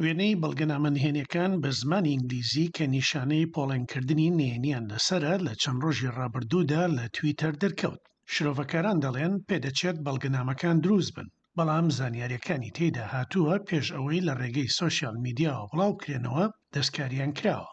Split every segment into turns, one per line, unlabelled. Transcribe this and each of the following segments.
وێنەی بەڵگەنامەنهێنیەکان بە زمانی ئینگلیزی کە نیشانەی پۆڵێنکردنی نهێنیان لەسرە لە چەند ڕۆژی ڕابردوودا لە تویتەر دەرکەوت. شرۆڤەکاران دەڵێن پێدەچێت بەڵگەنامەکان دروست بن، بەڵام زانیاریەکانی تێیدا هاتووە پێش ئەوەی لە ڕێگەی سۆشیال میدیاوە بڵاوکرێنەوە دەستکاریان کراوە.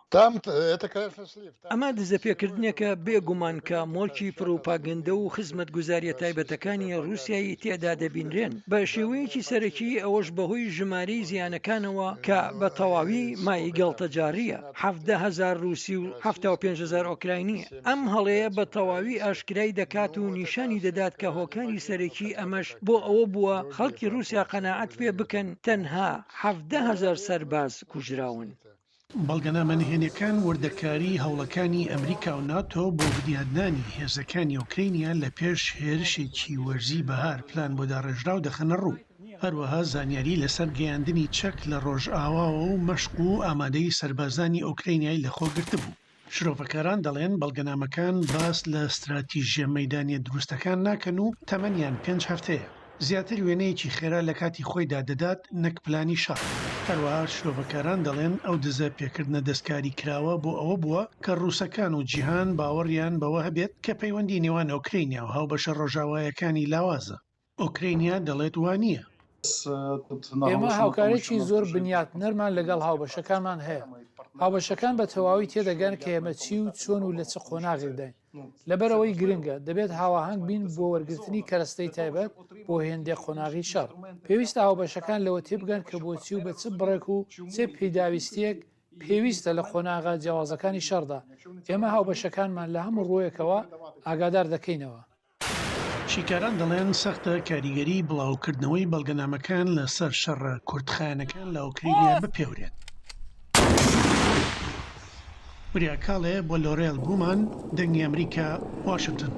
ئەمە دزەپێکردنێکە بێگومان کە مۆڵکی پرۆپاگەندە و خزمەتگوزاریە تایبەتەکانی رووسایی تێدا دەبینرێن. بە شێوەیەکی سەرەکی ئەوەش بەهۆی ژمارەی زیانەکانەوە کە بە تەواوی مای گەڵتەجاریە 17,000 رووسی و 75,000 ئۆکراینیە. ئەم هەڵەیە بە تەواوی ئاشکرای دەکات و نیشانی دەدات کە هۆکاری سەرەکی ئەمەش بۆ ئەوە بووە خەڵکی رووسیا قەناعەت پێ بکەن تەنها 17,000 سەرباز کوژراون.
بەڵگەنامەنهێنیەکان وردەکاری هەوڵەکانی ئەمریکا و ناتۆ بۆ بنیادنانی هێزەکانی ئۆکراینیا لە پێش هێرشێکی وەرزی بەهار پلان بۆ داڕێژراو دەخەنە ڕوو. هەروەها زانیاری لەسەر گەیاندنی چەک لە ڕۆژئاواوە و مەشق و ئامادەی سەربازانی ئۆکراینیای لەخۆگرتە بوو. شرۆڤەکاران دەڵێن بەڵگەنامەکان باس لە استراتیژیە مەیدانیە دروستەکان ناکەن و تەمەنیان 5 هەفتەیە. زیاتر وێنەیەکی خێرا لە کاتی خۆیدا دەدات نەک پلانی شەڕ. هەروەها شرۆڤەکاران دەڵێن ئەو دزە پێکردنە دەستکاری کراوە بۆ ئەوە بووە کە ڕووسەکان و جیهان باوەڕیان بەوە هەبێت کە پەیوەندی نێوان ئۆکراینیا و هاوبەشە ڕۆژاوایەکانی لاوازە. ئۆکراینیا دەڵێت وانییە.
ئێمە هاوکارێکی زۆر بنیاتنەرمان لەگەڵ هاوبەشەکانمان هەیە. هاوبەشەکان بە تەواوی تێدەگەن کە ئێمە چی و چۆن و لە چ قۆناغێکداین. لەبەرەوەی گرنگە دەبێت هاواهنگ بین بۆ وەرگرتنی کەرەستەی تایبەت بۆ هێندێک قۆناغی شەڕ. پێویستە هاوبەشەکان لەوە تێبگەن کە بۆچی و بە چ بڕێک و چێ پێداویستیەک پێویستە لە قۆناغا جیاوازەکانی شەڕدا. ئێمە هاوبەشەکانمان لە هەموو ڕۆیەکەوە ئاگادار دەکەینەوە.
شیکاران دەڵێن سەختە کاریگەری بڵاوکردنەوەی بەڵگەنامەکان لەسەر شەڕە کورتخانەکان لە ئۆکراینیا بپێورێت. وریاکاڵێ بۆ لۆرێل بوومان دەنگی ئەمریکا واشنگتن.